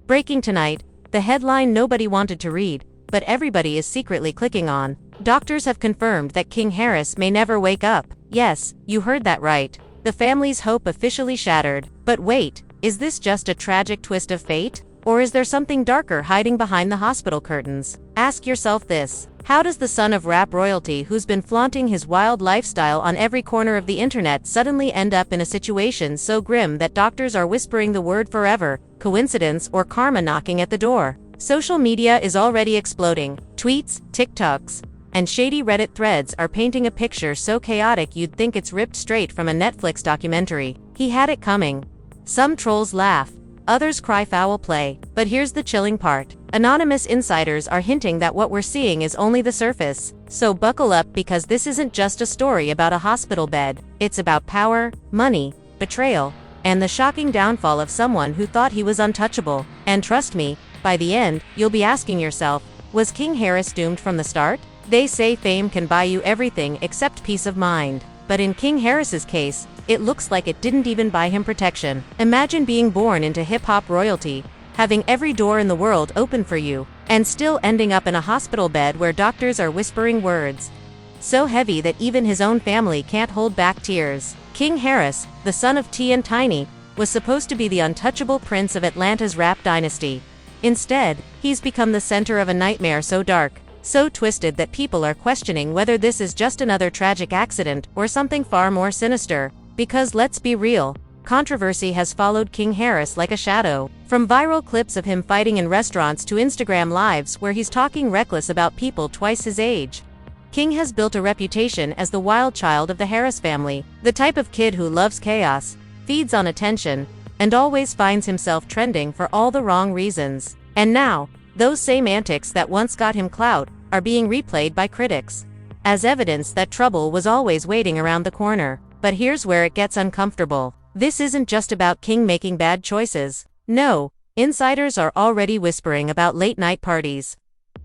Breaking tonight, the headline nobody wanted to read, but everybody is secretly clicking on. Doctors have confirmed that King Harris may never wake up. Yes, you heard that right. The family's hope officially shattered. But wait, is this just a tragic twist of fate? Or is there something darker hiding behind the hospital curtains? Ask yourself this. How does the son of rap royalty who's been flaunting his wild lifestyle on every corner of the internet suddenly end up in a situation so grim that doctors are whispering the word forever? Coincidence or karma knocking at the door? Social media is already exploding. Tweets, TikToks, and shady Reddit threads are painting a picture so chaotic you'd think it's ripped straight from a Netflix documentary. He had it coming. Some trolls laugh. Others cry foul play. But here's the chilling part. Anonymous insiders are hinting that what we're seeing is only the surface. So buckle up, because this isn't just a story about a hospital bed. It's about power, money, betrayal, and the shocking downfall of someone who thought he was untouchable. And trust me, by the end, you'll be asking yourself, was King Harris doomed from the start? They say fame can buy you everything except peace of mind. But in King Harris's case, it looks like it didn't even buy him protection. Imagine being born into hip-hop royalty, having every door in the world open for you, and still ending up in a hospital bed where doctors are whispering words so heavy that even his own family can't hold back tears. King Harris, the son of T and Tiny, was supposed to be the untouchable prince of Atlanta's rap dynasty. Instead, he's become the center of a nightmare so dark, so twisted that people are questioning whether this is just another tragic accident or something far more sinister. Because let's be real, controversy has followed King Harris like a shadow. From viral clips of him fighting in restaurants to Instagram lives where he's talking reckless about people twice his age. King has built a reputation as the wild child of the Harris family, the type of kid who loves chaos, feeds on attention, and always finds himself trending for all the wrong reasons. And now, those same antics that once got him clout are being replayed by critics as evidence that trouble was always waiting around the corner. But here's where it gets uncomfortable. This isn't just about King making bad choices. No, insiders are already whispering about late-night parties,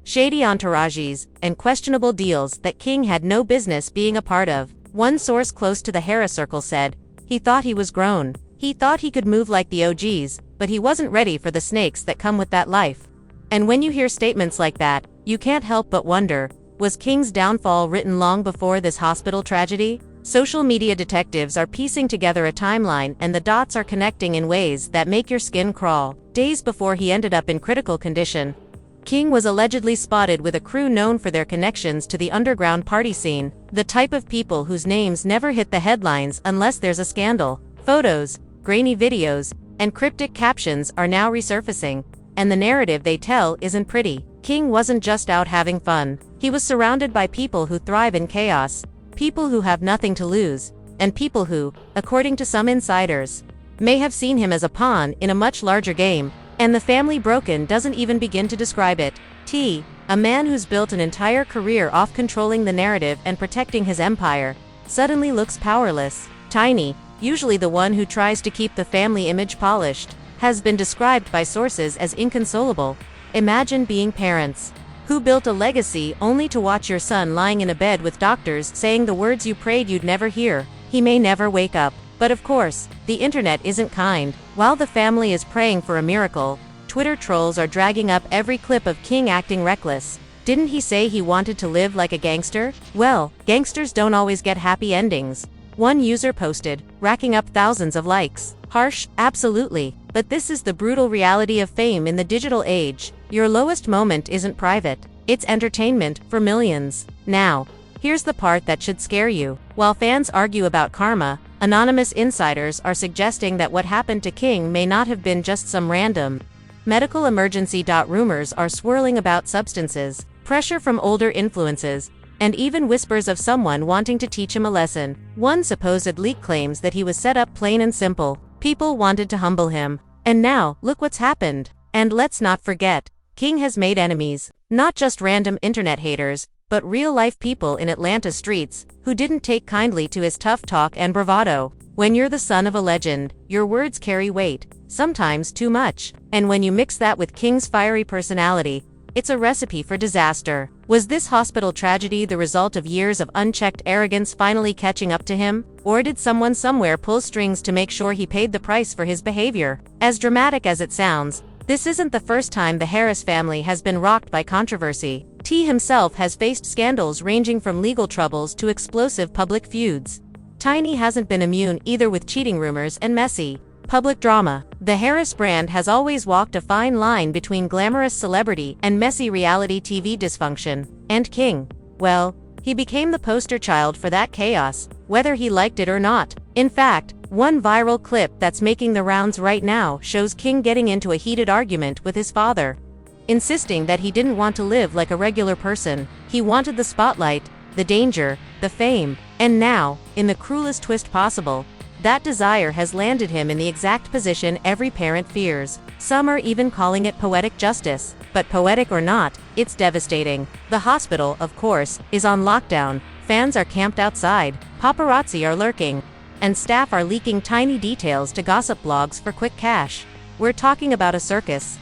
shady entourages, and questionable deals that King had no business being a part of. One source close to the Harris circle said, he thought he was grown. He thought he could move like the OGs, but he wasn't ready for the snakes that come with that life. And when you hear statements like that, you can't help but wonder, was King's downfall written long before this hospital tragedy? Social media detectives are piecing together a timeline, and the dots are connecting in ways that make your skin crawl. Days before he ended up in critical condition, King was allegedly spotted with a crew known for their connections to the underground party scene, the type of people whose names never hit the headlines unless there's a scandal. Photos, grainy videos, and cryptic captions are now resurfacing, and the narrative they tell isn't pretty. King wasn't just out having fun. He was surrounded by people who thrive in chaos, people who have nothing to lose, and people who, according to some insiders, may have seen him as a pawn in a much larger game. And the family broken doesn't even begin to describe it. T, a man who's built an entire career off controlling the narrative and protecting his empire, suddenly looks powerless. Tiny, usually the one who tries to keep the family image polished, has been described by sources as inconsolable. Imagine being parents who built a legacy only to watch your son lying in a bed with doctors saying the words you prayed you'd never hear. He may never wake up. But of course, the internet isn't kind. While the family is praying for a miracle, Twitter trolls are dragging up every clip of King acting reckless. Didn't he say he wanted to live like a gangster? Well, gangsters don't always get happy endings. One user posted, racking up thousands of likes. Harsh? Absolutely. But this is the brutal reality of fame in the digital age. Your lowest moment isn't private. It's entertainment for millions. Now, here's the part that should scare you. While fans argue about karma, anonymous insiders are suggesting that what happened to King may not have been just some random medical emergency. Rumors are swirling about substances, pressure from older influences, and even whispers of someone wanting to teach him a lesson. One supposed leak claims that he was set up plain and simple. People wanted to humble him. And now, look what's happened. And let's not forget, King has made enemies. Not just random internet haters, but real-life people in Atlanta streets, who didn't take kindly to his tough talk and bravado. When you're the son of a legend, your words carry weight, sometimes too much. And when you mix that with King's fiery personality, it's a recipe for disaster. Was this hospital tragedy the result of years of unchecked arrogance finally catching up to him? Or did someone somewhere pull strings to make sure he paid the price for his behavior? As dramatic as it sounds, This isn't the first time the Harris family has been rocked by controversy. T himself has faced scandals ranging from legal troubles to explosive public feuds. Tiny hasn't been immune either, with cheating rumors and messy public drama. The Harris brand has always walked a fine line between glamorous celebrity and messy reality TV dysfunction. And King, well, he became the poster child for that chaos, whether he liked it or not. In fact, one viral clip that's making the rounds right now shows King getting into a heated argument with his father, insisting that he didn't want to live like a regular person. He wanted the spotlight, the danger, the fame, and now, in the cruelest twist possible, that desire has landed him in the exact position every parent fears. Some are even calling it poetic justice. But poetic or not, it's devastating. The hospital, of course, is on lockdown. Fans are camped outside, paparazzi are lurking, and staff are leaking tiny details to gossip blogs for quick cash. We're talking about a circus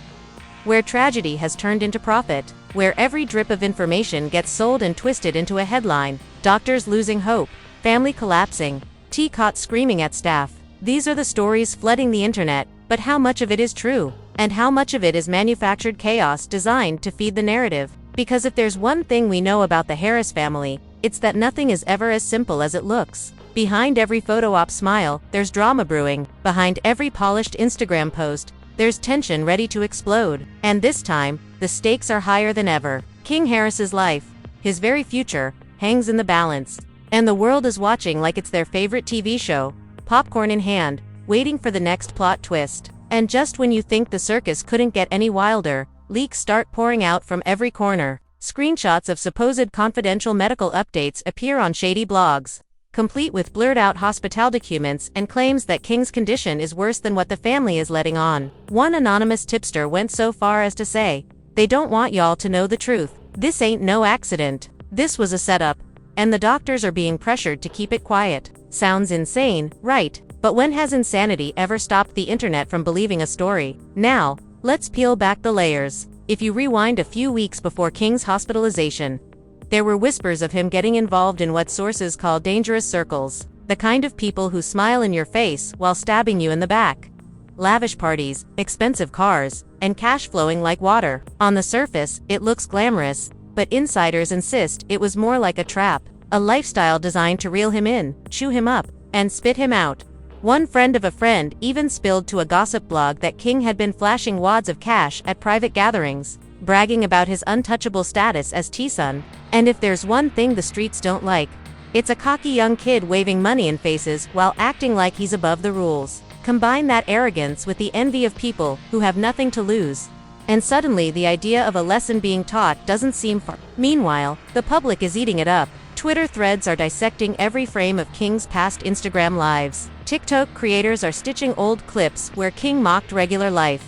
where tragedy has turned into profit, where every drip of information gets sold and twisted into a headline. Doctors losing hope, family collapsing, T caught screaming at staff. These are the stories flooding the internet, but how much of it is true? And how much of it is manufactured chaos designed to feed the narrative? Because if there's one thing we know about the Harris family, it's that nothing is ever as simple as it looks. Behind every photo op smile, there's drama brewing. Behind every polished Instagram post, there's tension ready to explode. And this time, the stakes are higher than ever. King Harris's life, his very future, hangs in the balance. And the world is watching like it's their favorite TV show, popcorn in hand, waiting for the next plot twist. And just when you think the circus couldn't get any wilder, leaks start pouring out from every corner. Screenshots of supposed confidential medical updates appear on shady blogs, complete with blurred-out hospital documents and claims that King's condition is worse than what the family is letting on. One anonymous tipster went so far as to say, "They don't want y'all to know the truth. This ain't no accident. This was a setup, and the doctors are being pressured to keep it quiet." Sounds insane, right? But when has insanity ever stopped the internet from believing a story? Now, let's peel back the layers. If you rewind a few weeks before King's hospitalization, there were whispers of him getting involved in what sources call dangerous circles, the kind of people who smile in your face while stabbing you in the back. Lavish parties, expensive cars, and cash flowing like water. On the surface, it looks glamorous, but insiders insist it was more like a trap, a lifestyle designed to reel him in, chew him up, and spit him out. One friend of a friend even spilled to a gossip blog that King had been flashing wads of cash at private gatherings, bragging about his untouchable status as T-son. And if there's one thing the streets don't like, it's a cocky young kid waving money in faces while acting like he's above the rules. Combine that arrogance with the envy of people who have nothing to lose, and suddenly the idea of a lesson being taught doesn't seem far. Meanwhile, the public is eating it up. Twitter threads are dissecting every frame of King's past Instagram lives. TikTok creators are stitching old clips where King mocked regular life,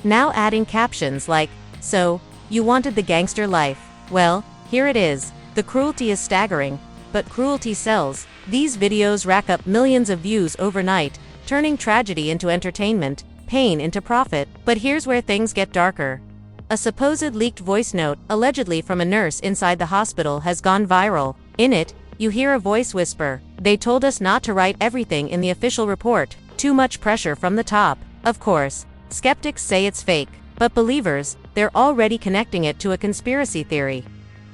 now adding captions like, "So, you wanted the gangster life? Well, here it is." The cruelty is staggering, but cruelty sells. These videos rack up millions of views overnight, turning tragedy into entertainment, pain into profit. But here's where things get darker. A supposed leaked voice note, allegedly from a nurse inside the hospital, has gone viral. In it, you hear a voice whisper, "They told us not to write everything in the official report. Too much pressure from the top." Of course, skeptics say it's fake, but believers, they're already connecting it to a conspiracy theory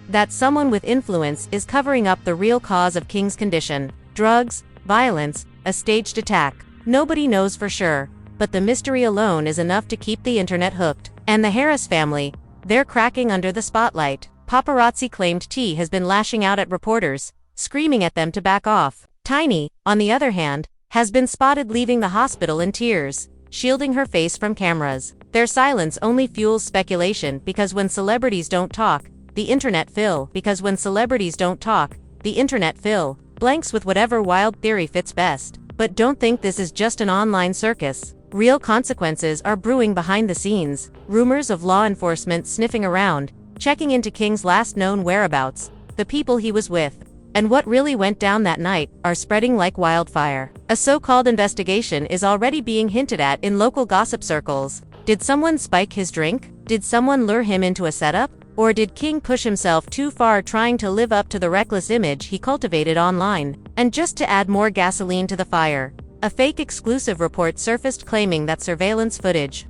that someone with influence is covering up the real cause of King's condition. Drugs, violence, a staged attack. Nobody knows for sure, but the mystery alone is enough to keep the internet hooked. And the Harris family, they're cracking under the spotlight. Paparazzi claimed T has been lashing out at reporters, screaming at them to back off. Tiny, on the other hand, has been spotted leaving the hospital in tears, shielding her face from cameras. Their silence only fuels speculation, because when celebrities don't talk, the internet fill. Because when celebrities don't talk, the internet fill blanks with whatever wild theory fits best. But don't think this is just an online circus. Real consequences are brewing behind the scenes. Rumors of law enforcement sniffing around, checking into King's last known whereabouts, the people he was with, and what really went down that night, are spreading like wildfire. A so-called investigation is already being hinted at in local gossip circles. Did someone spike his drink? Did someone lure him into a setup? Or did King push himself too far trying to live up to the reckless image he cultivated online? And just to add more gasoline to the fire, a fake exclusive report surfaced claiming that surveillance footage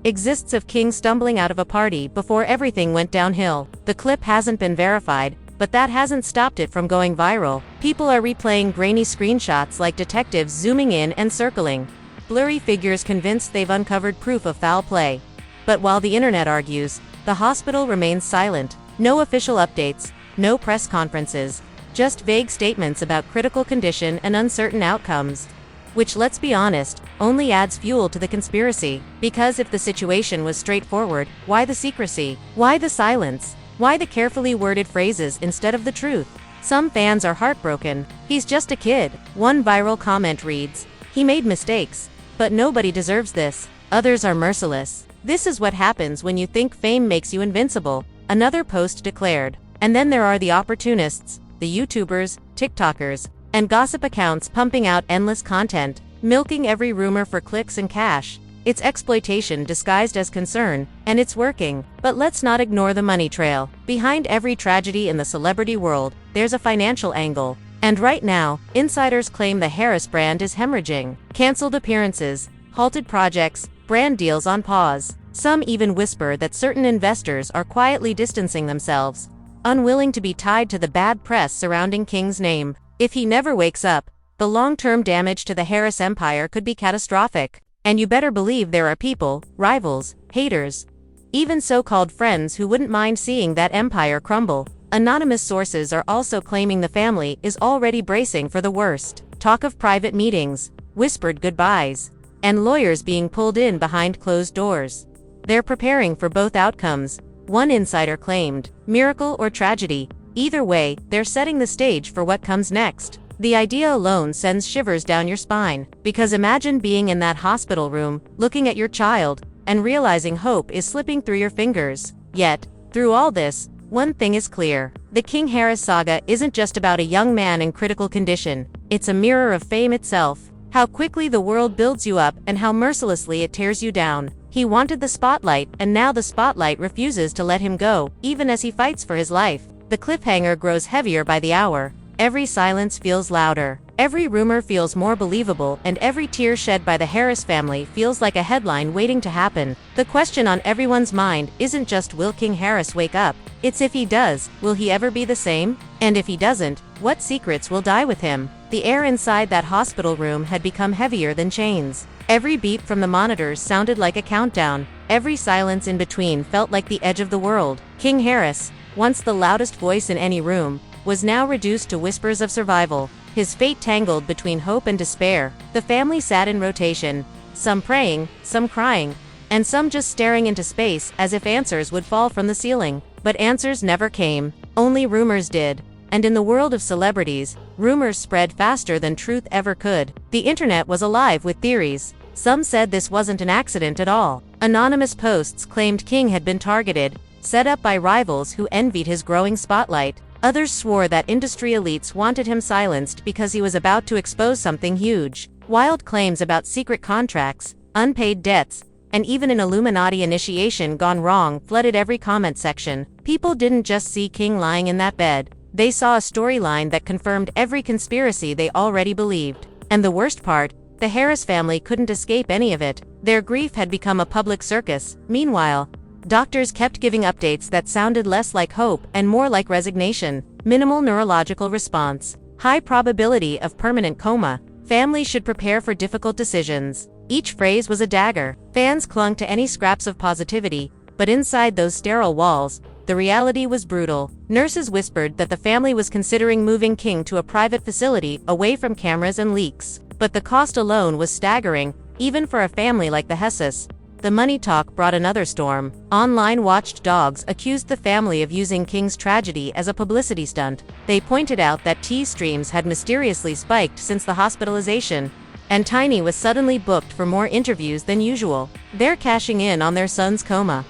exists of King stumbling out of a party before everything went downhill. The clip hasn't been verified, but that hasn't stopped it from going viral. People are replaying grainy screenshots like detectives zooming in and circling. Blurry figures convinced they've uncovered proof of foul play. But while the internet argues, the hospital remains silent. No official updates, no press conferences, just vague statements about critical condition and uncertain outcomes. Which, let's be honest, only adds fuel to the conspiracy. Because if the situation was straightforward, why the secrecy? Why the silence? Why the carefully worded phrases instead of the truth? Some fans are heartbroken. He's just a kid. One viral comment reads, "He made mistakes, but nobody deserves this." Others are merciless. "This is what happens when you think fame makes you invincible," another post declared. And then there are the opportunists, the YouTubers, TikTokers, and gossip accounts pumping out endless content, milking every rumor for clicks and cash. It's exploitation disguised as concern, and it's working. But let's not ignore the money trail. Behind every tragedy in the celebrity world, there's a financial angle. And right now, insiders claim the Harris brand is hemorrhaging. Cancelled appearances, halted projects, brand deals on pause. Some even whisper that certain investors are quietly distancing themselves, unwilling to be tied to the bad press surrounding King's name. If he never wakes up, the long-term damage to the Harris empire could be catastrophic. And you better believe there are people, rivals, haters, even so-called friends who wouldn't mind seeing that empire crumble. Anonymous sources are also claiming the family is already bracing for the worst. Talk of private meetings, whispered goodbyes, and lawyers being pulled in behind closed doors. They're preparing for both outcomes, one insider claimed. Miracle or tragedy, either way, they're setting the stage for what comes next. The idea alone sends shivers down your spine, because imagine being in that hospital room, looking at your child, and realizing hope is slipping through your fingers. Yet, through all this, one thing is clear. The King Harris saga isn't just about a young man in critical condition. It's a mirror of fame itself. How quickly the world builds you up and how mercilessly it tears you down. He wanted the spotlight, and now the spotlight refuses to let him go, even as he fights for his life. The cliffhanger grows heavier by the hour. Every silence feels louder. Every rumor feels more believable, and every tear shed by the Harris family feels like a headline waiting to happen. The question on everyone's mind isn't just will King Harris wake up, it's if he does, will he ever be the same? And if he doesn't, what secrets will die with him? The air inside that hospital room had become heavier than chains. Every beep from the monitors sounded like a countdown. Every silence in between felt like the edge of the world. King Harris, once the loudest voice in any room, was now reduced to whispers of survival. His fate tangled between hope and despair. The family sat in rotation, some praying, some crying, and some just staring into space as if answers would fall from the ceiling. But answers never came. Only rumors did. And in the world of celebrities, rumors spread faster than truth ever could. The internet was alive with theories. Some said this wasn't an accident at all. Anonymous posts claimed King had been targeted, set up by rivals who envied his growing spotlight. Others swore that industry elites wanted him silenced because he was about to expose something huge. Wild claims about secret contracts, unpaid debts, and even an Illuminati initiation gone wrong flooded every comment section. People didn't just see King lying in that bed. They saw a storyline that confirmed every conspiracy they already believed. And the worst part, the Harris family couldn't escape any of it. Their grief had become a public circus. Meanwhile, doctors kept giving updates that sounded less like hope and more like resignation. Minimal neurological response. High probability of permanent coma. Families should prepare for difficult decisions. Each phrase was a dagger. Fans clung to any scraps of positivity, but inside those sterile walls, the reality was brutal. Nurses whispered that the family was considering moving King to a private facility away from cameras and leaks. But the cost alone was staggering, even for a family like the Hesses. The money talk brought another storm. Online watchdogs accused the family of using King's tragedy as a publicity stunt. They pointed out that T streams had mysteriously spiked since the hospitalization, and Tiny was suddenly booked for more interviews than usual. They're cashing in on their son's coma.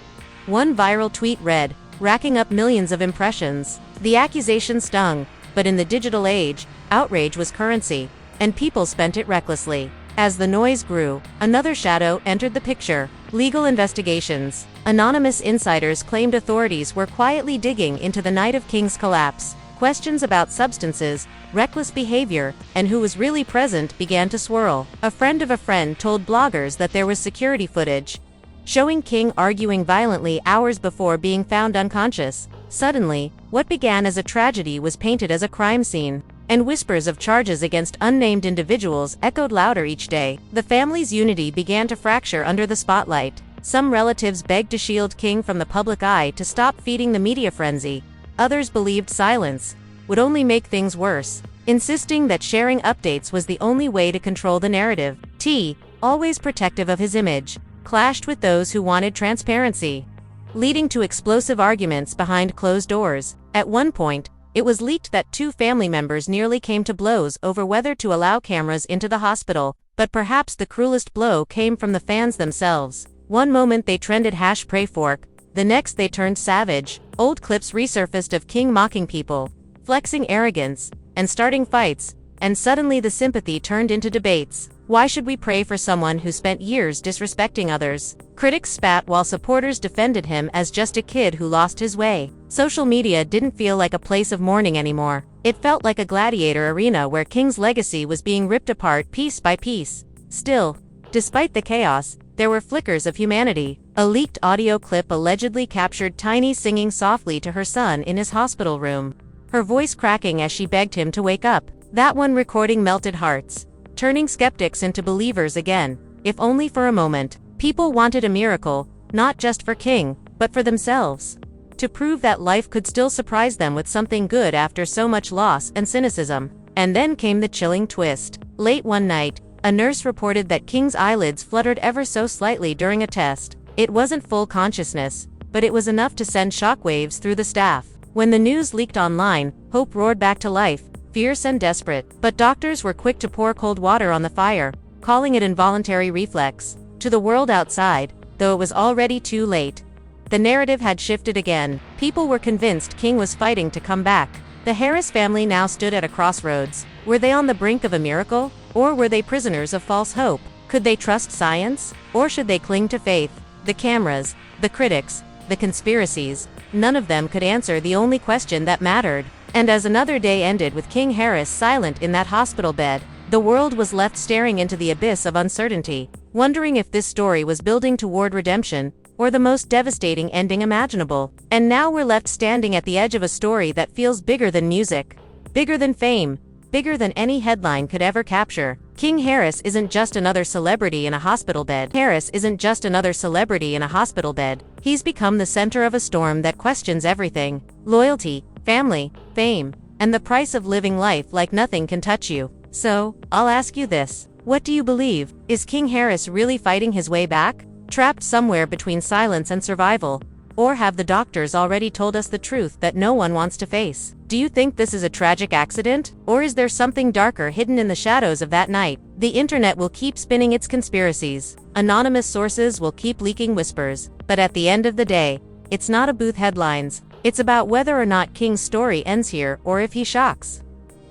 One viral tweet read, racking up millions of impressions. The accusation stung, but in the digital age, outrage was currency, and people spent it recklessly. As the noise grew, another shadow entered the picture. Legal investigations. Anonymous insiders claimed authorities were quietly digging into the night of King's collapse. Questions about substances, reckless behavior, and who was really present began to swirl. A friend of a friend told bloggers that there was security footage, showing King arguing violently hours before being found unconscious. Suddenly, what began as a tragedy was painted as a crime scene, and whispers of charges against unnamed individuals echoed louder each day. The family's unity began to fracture under the spotlight. Some relatives begged to shield King from the public eye to stop feeding the media frenzy. Others believed silence would only make things worse, insisting that sharing updates was the only way to control the narrative. T, always protective of his image, clashed with those who wanted transparency, leading to explosive arguments behind closed doors. At one point, it was leaked that two family members nearly came to blows over whether to allow cameras into the hospital, but perhaps the cruelest blow came from the fans themselves. One moment they trended #PrayFork, the next they turned savage. Old clips resurfaced of King mocking people, flexing arrogance, and starting fights, and suddenly the sympathy turned into debates. Why should we pray for someone who spent years disrespecting others? Critics spat while supporters defended him as just a kid who lost his way. Social media didn't feel like a place of mourning anymore. It felt like a gladiator arena where King's legacy was being ripped apart piece by piece. Still, despite the chaos, there were flickers of humanity. A leaked audio clip allegedly captured Tiny singing softly to her son in his hospital room, her voice cracking as she begged him to wake up. That one recording melted hearts, turning skeptics into believers again, if only for a moment. People wanted a miracle, not just for King, but for themselves, to prove that life could still surprise them with something good after so much loss and cynicism. And then came the chilling twist. Late one night, a nurse reported that King's eyelids fluttered ever so slightly during a test. It wasn't full consciousness, but it was enough to send shockwaves through the staff. When the news leaked online, hope roared back to life, fierce and desperate. But doctors were quick to pour cold water on the fire, calling it involuntary reflex. To the world outside, though it was already too late, the narrative had shifted again. People were convinced King was fighting to come back. The Harris family now stood at a crossroads. Were they on the brink of a miracle? Or were they prisoners of false hope? Could they trust science? Or should they cling to faith? The cameras, the critics, the conspiracies, none of them could answer the only question that mattered. And as another day ended with King Harris silent in that hospital bed, the world was left staring into the abyss of uncertainty, wondering if this story was building toward redemption, or the most devastating ending imaginable. And now we're left standing at the edge of a story that feels bigger than music, bigger than fame, bigger than any headline could ever capture. King Harris isn't just another celebrity in a hospital bed. Harris isn't just another celebrity in a hospital bed. He's become the center of a storm that questions everything: loyalty, family, fame, and the price of living life like nothing can touch you. So, I'll ask you this. What do you believe? Is King Harris really fighting his way back, trapped somewhere between silence and survival? Or have the doctors already told us the truth that no one wants to face? Do you think this is a tragic accident? Or is there something darker hidden in the shadows of that night? The internet will keep spinning its conspiracies. Anonymous sources will keep leaking whispers. But at the end of the day, it's not a booth headlines. It's about whether or not King's story ends here or if he shocks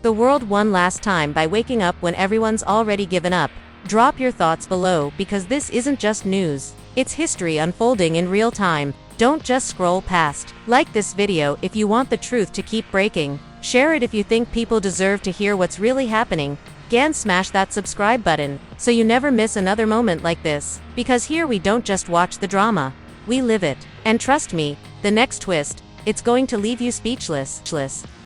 the world one last time by waking up when everyone's already given up. Drop your thoughts below, because this isn't just news. It's history unfolding in real time. Don't just scroll past. Like this video if you want the truth to keep breaking. Share it if you think people deserve to hear what's really happening. And smash that subscribe button, so you never miss another moment like this. Because here we don't just watch the drama, we live it. And trust me, the next twist, it's going to leave you speechless.